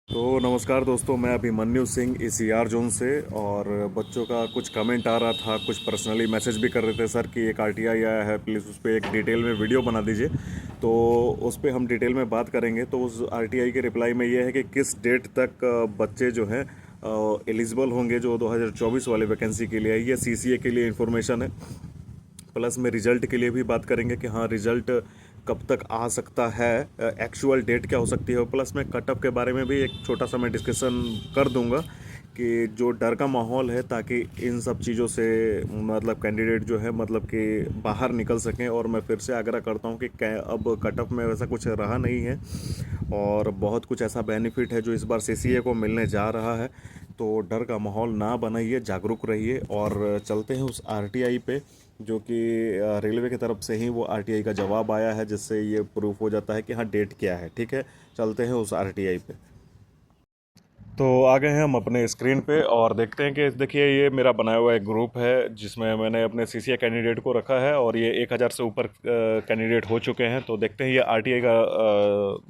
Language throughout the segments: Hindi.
तो नमस्कार दोस्तों, मैं अभिमन्यु सिंह इस ईआर जोन से। और बच्चों का कुछ कमेंट आ रहा था, कुछ पर्सनली मैसेज भी कर रहे थे सर कि एक आरटीआई आया है, प्लीज़ उस पर एक डिटेल में वीडियो बना दीजिए। तो उस पर हम डिटेल में बात करेंगे। तो उस आरटीआई के रिप्लाई में ये है कि किस डेट तक बच्चे जो हैं एलिजिबल होंगे जो 2024 वाले वैकेंसी के लिए है। ये सीसीए के लिए इन्फॉर्मेशन है। प्लस में रिजल्ट के लिए भी बात करेंगे कि हाँ, रिजल्ट कब तक आ सकता है, एक्चुअल डेट क्या हो सकती है। प्लस में कटअप के बारे में भी एक छोटा सा मैं डिस्कशन कर दूंगा कि जो डर का माहौल है, ताकि इन सब चीज़ों से मतलब कैंडिडेट जो है मतलब कि बाहर निकल सकें। और मैं फिर से आग्रह करता हूँ कि अब कटअप में वैसा कुछ रहा नहीं है और बहुत कुछ ऐसा बेनिफिट है जो इस बार सीसीए को मिलने जा रहा है। तो डर का माहौल ना बनाइए, जागरूक रहिए। और चलते हैं उस आरटीआई पे, जो कि रेलवे की तरफ से ही वो आरटीआई का जवाब आया है, जिससे ये प्रूफ हो जाता है कि हाँ, डेट क्या है। ठीक है, चलते हैं उस आरटीआई पे। तो आ गए हैं हम अपने स्क्रीन पे और देखते हैं कि देखिए, ये मेरा बनाया हुआ एक ग्रुप है जिसमें मैंने अपने सीसीए कैंडिडेट को रखा है और ये 1000 से ऊपर कैंडिडेट हो चुके हैं। तो देखते हैं ये आरटीआई का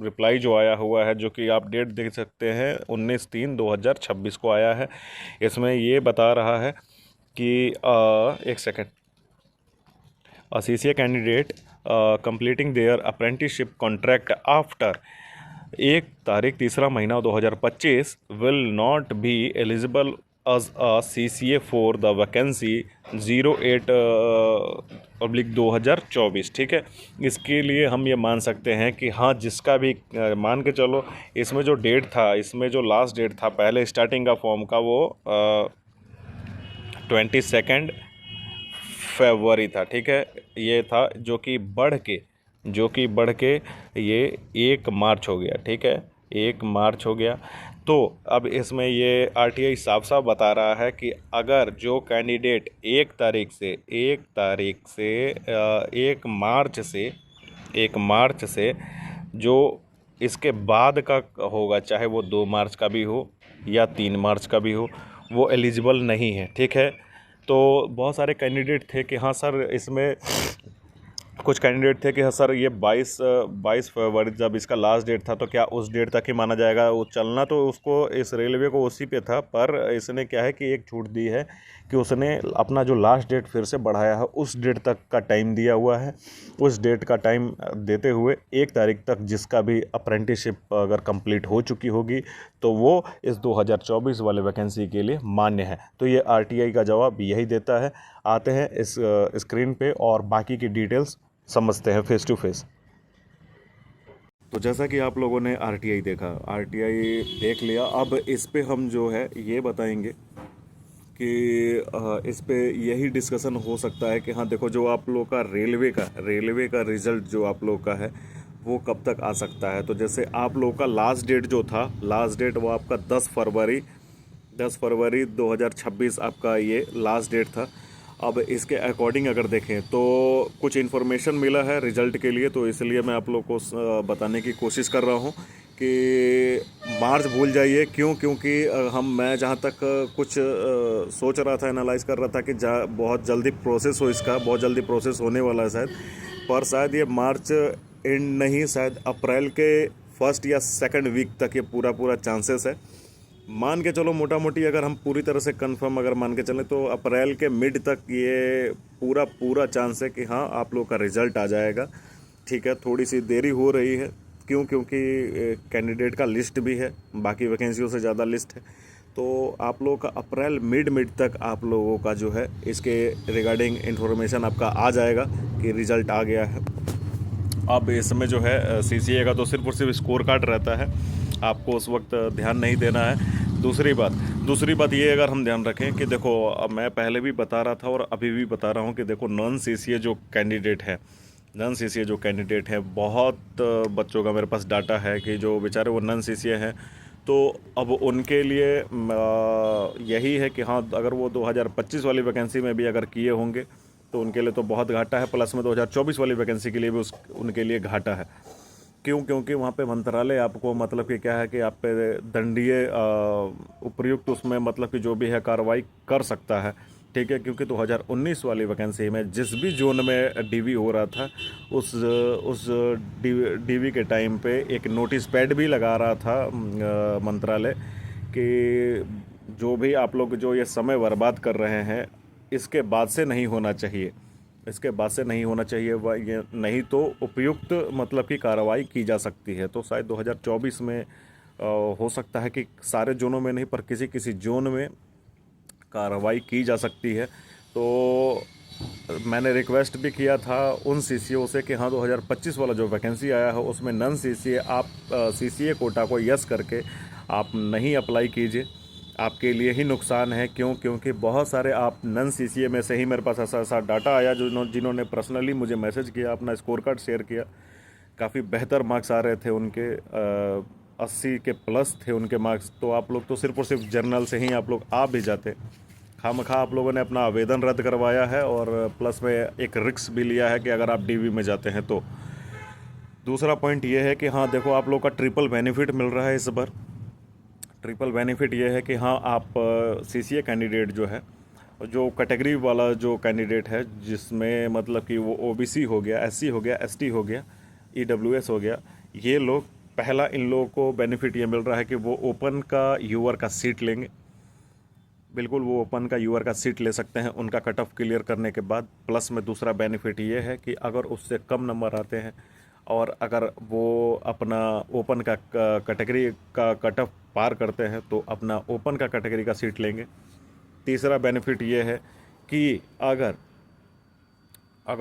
रिप्लाई जो आया हुआ है, जो कि आप डेट देख सकते हैं, 19/3/2026 को आया है। इसमें ये बता रहा है कि एक second, a CCA candidate completing their apprenticeship contract after 1 तारीख 3 महीना 2025 will not be eligible as a CCA for the vacancy 08/2024। ठीक है, इसके लिए हम ये मान सकते हैं कि हाँ, जिसका भी मान के चलो, इसमें जो डेट था, इसमें जो लास्ट डेट था पहले स्टार्टिंग का फॉर्म का, वो 22 फरवरी था। ठीक है, ये था जो कि बढ़ के ये 1 मार्च हो गया। ठीक है, 1 मार्च हो गया। तो अब इसमें ये आरटीआई साफ साफ बता रहा है कि अगर जो कैंडिडेट 1 मार्च से जो इसके बाद का होगा, चाहे वो 2 मार्च का भी हो या 3 मार्च का भी हो, वो एलिजिबल नहीं है। ठीक है, तो बहुत सारे कैंडिडेट थे कि हाँ सर, इसमें कुछ कैंडिडेट थे कि हाँ सर, ये 22 फरवरी जब इसका लास्ट डेट था, तो क्या उस डेट तक ही माना जाएगा। वो चलना तो उसको, इस रेलवे को उसी पे था, पर इसने क्या है कि एक छूट दी है कि उसने अपना जो लास्ट डेट फिर से बढ़ाया है, उस डेट तक का टाइम दिया हुआ है। उस डेट का टाइम देते हुए 1 तारीख तक जिसका भी अप्रेंटिसशिप अगर कंप्लीट हो चुकी होगी, तो वो इस 2024 वाले वैकेंसी के लिए मान्य है। तो ये आरटीआई का जवाब यही देता है। आते हैं इस स्क्रीन पे और बाकी की डिटेल्स समझते हैं फेस टू फेस। तो जैसा कि आप लोगों ने आरटीआई देखा, आरटीआई देख लिया, अब इस पे हम जो है ये बताएंगे कि इस पे यही डिस्कशन हो सकता है कि हाँ देखो, जो आप लोग का रेलवे का रिज़ल्ट जो आप लोग का है, वो कब तक आ सकता है। तो जैसे आप लोग का लास्ट डेट जो था, लास्ट डेट वो आपका 10 फरवरी 2026 आपका ये लास्ट डेट था। अब इसके अकॉर्डिंग अगर देखें तो कुछ इन्फॉर्मेशन मिला है रिज़ल्ट के लिए, तो इसलिए मैं आप लोग को बताने की कोशिश कर रहा हूँ कि मार्च भूल जाइए। क्यों? क्योंकि मैं जहाँ तक कुछ सोच रहा था, एनालाइज कर रहा था कि बहुत जल्दी प्रोसेस हो, इसका बहुत जल्दी प्रोसेस होने वाला है शायद। पर शायद ये मार्च एंड नहीं, शायद अप्रैल के फर्स्ट या सेकंड वीक तक ये पूरा पूरा चांसेस है। मान के चलो, मोटा मोटी अगर हम पूरी तरह से कंफर्म अगर मान के चलें, तो अप्रैल के मिड तक ये पूरा पूरा चांस है कि हाँ, आप लोग का रिज़ल्ट आ जाएगा। ठीक है, थोड़ी सी देरी हो रही है। क्यों? क्योंकि कैंडिडेट का लिस्ट भी है, बाकी वैकेंसियों से ज़्यादा लिस्ट है। तो आप लोगों का अप्रैल मिड तक आप लोगों का जो है इसके रिगार्डिंग इन्फॉर्मेशन आपका आ जाएगा कि रिज़ल्ट आ गया है। अब इसमें जो है सीसीए का तो सिर्फ और सिर्फ स्कोर कार्ड रहता है, आपको उस वक्त ध्यान नहीं देना है। दूसरी बात ये, अगर हम ध्यान रखें कि देखो, अब मैं पहले भी बता रहा था और अभी भी बता रहा हूँ कि देखो, नॉन सीसीए जो कैंडिडेट है, बहुत बच्चों का मेरे पास डाटा है कि जो बेचारे वो नॉन सीसीए हैं। तो अब उनके लिए यही है कि हाँ, अगर वो 2025 वाली वैकेंसी में भी अगर किए होंगे, तो उनके लिए तो बहुत घाटा है। प्लस में 2024 वाली वैकेंसी के लिए भी उनके लिए घाटा है। क्यों? क्योंकि वहाँ पे मंत्रालय आपको मतलब कि क्या है कि आप पे दंडीय उपर्युक्त उसमें मतलब कि जो भी है कार्रवाई कर सकता है। ठीक है, क्योंकि 2019 वाली वैकेंसी में जिस भी जोन में डीवी हो रहा था उस डीवी के टाइम पे एक नोटिस पैड भी लगा रहा था मंत्रालय कि जो भी आप लोग जो ये समय बर्बाद कर रहे हैं इसके बाद से नहीं होना चाहिए, इसके बाद से नहीं होना चाहिए, ये नहीं तो उपयुक्त मतलब की कार्रवाई की जा सकती है। तो शायद 2024 में हो सकता है कि सारे जोनों में नहीं पर किसी किसी जोन में कार्रवाई की जा सकती है। तो मैंने रिक्वेस्ट भी किया था उन सीसीओ से कि हाँ 2025 वाला जो वैकेंसी आया है उसमें नन सीसीए आप सीसीए कोटा को यस करके आप नहीं अप्लाई कीजिए, आपके लिए ही नुकसान है। क्यों? क्योंकि बहुत सारे आप नन सीसीए में से ही मेरे पास ऐसा ऐसा डाटा आया जिन्होंने पर्सनली मुझे मैसेज किया, अपना स्कोर कार्ड शेयर किया, काफ़ी बेहतर मार्क्स आ रहे थे उनके, 80 के प्लस थे उनके मार्क्स। तो आप लोग तो सिर्फ और सिर्फ जर्नल से ही आप लोग आ भी जाते, खामखा आप लोगों ने अपना आवेदन रद्द करवाया है और प्लस में एक रिस्क भी लिया है कि अगर आप डीवी में जाते हैं तो। दूसरा पॉइंट ये है कि हाँ देखो आप लोग का ट्रिपल बेनिफिट मिल रहा है इस बार। ट्रिपल बेनिफिट ये है कि हाँ आप सीसीए कैंडिडेट जो है, जो कैटेगरी वाला जो कैंडिडेट है जिसमें मतलब कि वो ओबीसी हो गया, एससी हो गया, एसटी हो गया, ईडब्ल्यूएस हो गया, ये लोग पहला इन लोगों को बेनिफिट ये मिल रहा है कि वो ओपन का यूआर का सीट लेंगे। बिल्कुल वो ओपन का यूआर का सीट ले सकते हैं उनका कट ऑफ क्लियर करने के बाद। प्लस में दूसरा बेनिफिट ये है कि अगर उससे कम नंबर आते हैं और अगर वो अपना ओपन का कैटेगरी का कट ऑफ पार करते हैं तो अपना ओपन का कैटेगरी का सीट लेंगे। तीसरा बेनिफिट ये है कि अगर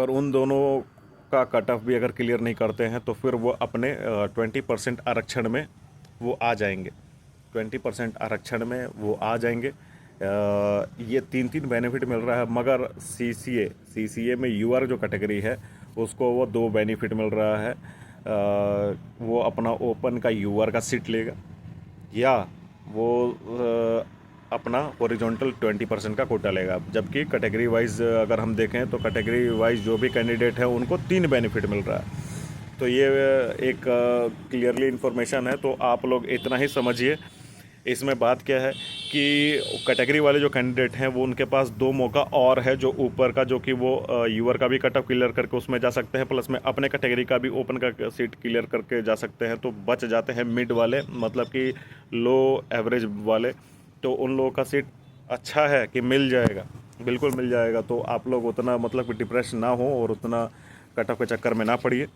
उन दोनों का कट ऑफ भी अगर क्लियर नहीं करते हैं तो फिर वो अपने 20% आरक्षण में वो आ जाएंगे, 20% आरक्षण में वो आ जाएंगे। ये तीन तीन बेनिफिट मिल रहा है। मगर सीसीए में यूआर जो कैटेगरी है उसको वो 2 बेनिफिट मिल रहा है। वो अपना ओपन का यूआर का सीट लेगा या वो अपना हॉरिजॉन्टल 20% का कोटा लेगा। जबकि कैटेगरी वाइज अगर हम देखें तो कैटेगरी वाइज जो भी कैंडिडेट है उनको 3 बेनिफिट मिल रहा है। तो ये एक क्लियरली इन्फॉर्मेशन है। तो आप लोग इतना ही समझिए। इसमें बात क्या है कि कैटेगरी वाले जो कैंडिडेट हैं वो उनके पास 2 मौका और है, जो ऊपर का जो कि वो यूआर का भी कट ऑफ क्लियर करके उसमें जा सकते हैं, प्लस में अपने कैटेगरी का भी ओपन का सीट क्लियर करके जा सकते हैं। तो बच जाते हैं मिड वाले, मतलब कि लो एवरेज वाले। तो उन लोगों का सीट अच्छा है कि मिल जाएगा, बिल्कुल मिल जाएगा। तो आप लोग उतना मतलब कि डिप्रेस ना हो और उतना कट ऑफ के चक्कर में ना पड़िए।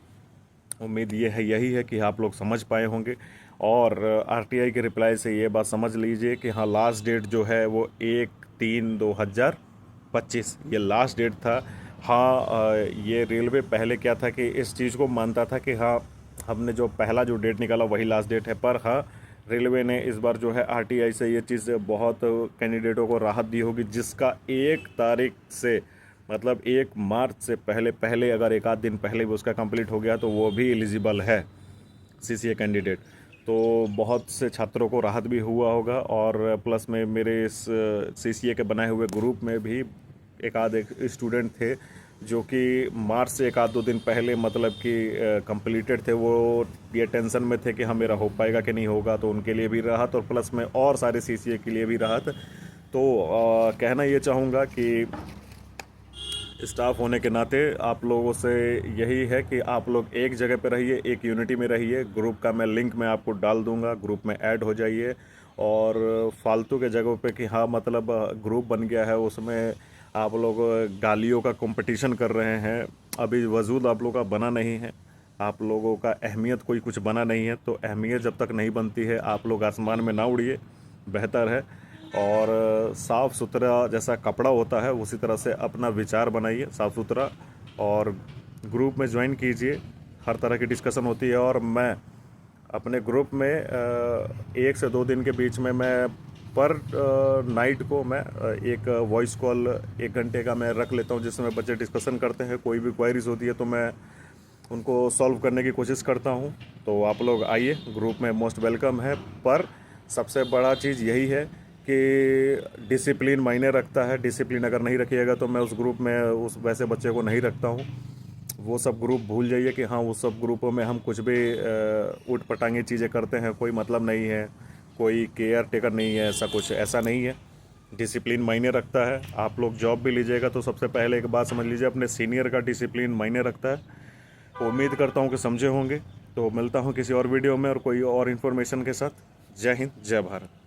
उम्मीद ये है यही है कि आप लोग समझ पाए होंगे। और आरटीआई के रिप्लाई से ये बात समझ लीजिए कि हाँ लास्ट डेट जो है वो 1/3/2025 ये लास्ट डेट था। हाँ ये रेलवे पहले क्या था कि इस चीज़ को मानता था कि हाँ हमने जो पहला जो डेट निकाला वही लास्ट डेट है। पर हाँ रेलवे ने इस बार जो है आरटीआई से ये चीज़ बहुत कैंडिडेटों को राहत दी होगी, जिसका 1 तारीख से मतलब 1 मार्च से पहले अगर एक आध दिन पहले भी उसका कंप्लीट हो गया तो वो भी एलिजिबल है सीसीए कैंडिडेट। तो बहुत से छात्रों को राहत भी हुआ होगा। और प्लस में मेरे इस सीसीए के बनाए हुए ग्रुप में भी एक स्टूडेंट थे जो कि मार्च से 1-2 दिन पहले मतलब कि कंप्लीटेड थे। वो ये टेंशन में थे कि हाँ मेरा हो पाएगा कि नहीं होगा, तो उनके लिए भी राहत और प्लस में और सारे सीसीए के लिए भी राहत। तो कहना ये चाहूँगा कि स्टाफ होने के नाते आप लोगों से यही है कि आप लोग एक जगह पे रहिए, एक यूनिटी में रहिए। ग्रुप का मैं लिंक मैं आपको डाल दूंगा, ग्रुप में ऐड हो जाइए। और फालतू के जगहों पे कि हाँ मतलब ग्रुप बन गया है उसमें आप लोग गालियों का कंपटीशन कर रहे हैं, अभी वजूद आप लोगों का बना नहीं है, आप लोगों का अहमियत कोई कुछ बना नहीं है। तो अहमियत जब तक नहीं बनती है आप लोग आसमान में ना उड़िए, बेहतर है। और साफ़ सुथरा जैसा कपड़ा होता है उसी तरह से अपना विचार बनाइए साफ़ सुथरा, और ग्रुप में ज्वाइन कीजिए। हर तरह की डिस्कशन होती है। और मैं अपने ग्रुप में 1 से 2 दिन के बीच में मैं पर नाइट को मैं एक वॉइस कॉल 1 घंटे का मैं रख लेता हूं, जिसमें बच्चे डिस्कशन करते हैं। कोई भी क्वायरीज होती है तो मैं उनको सॉल्व करने की कोशिश करता हूं। तो आप लोग आइए, ग्रुप में मोस्ट वेलकम है। पर सबसे बड़ा चीज़ यही है कि डिसिप्लिन मायने रखता है। डिसिप्लिन अगर नहीं रखिएगा तो मैं उस ग्रुप में उस वैसे बच्चे को नहीं रखता हूँ। वो सब ग्रुप भूल जाइए कि हाँ उस सब ग्रुपों में हम कुछ भी ऊट पटांगी चीज़ें करते हैं, कोई मतलब नहीं है, कोई केयर टेकर नहीं है, ऐसा कुछ ऐसा नहीं है। डिसिप्लिन मायने रखता है। आप लोग जॉब भी लीजिएगा तो सबसे पहले एक बात समझ लीजिए, अपने सीनियर का डिसिप्लिन मायने रखता है। उम्मीद करता हूँ कि समझे होंगे। तो मिलता हूँ किसी और वीडियो में और कोई और इन्फॉर्मेशन के साथ। जय हिंद, जय भारत।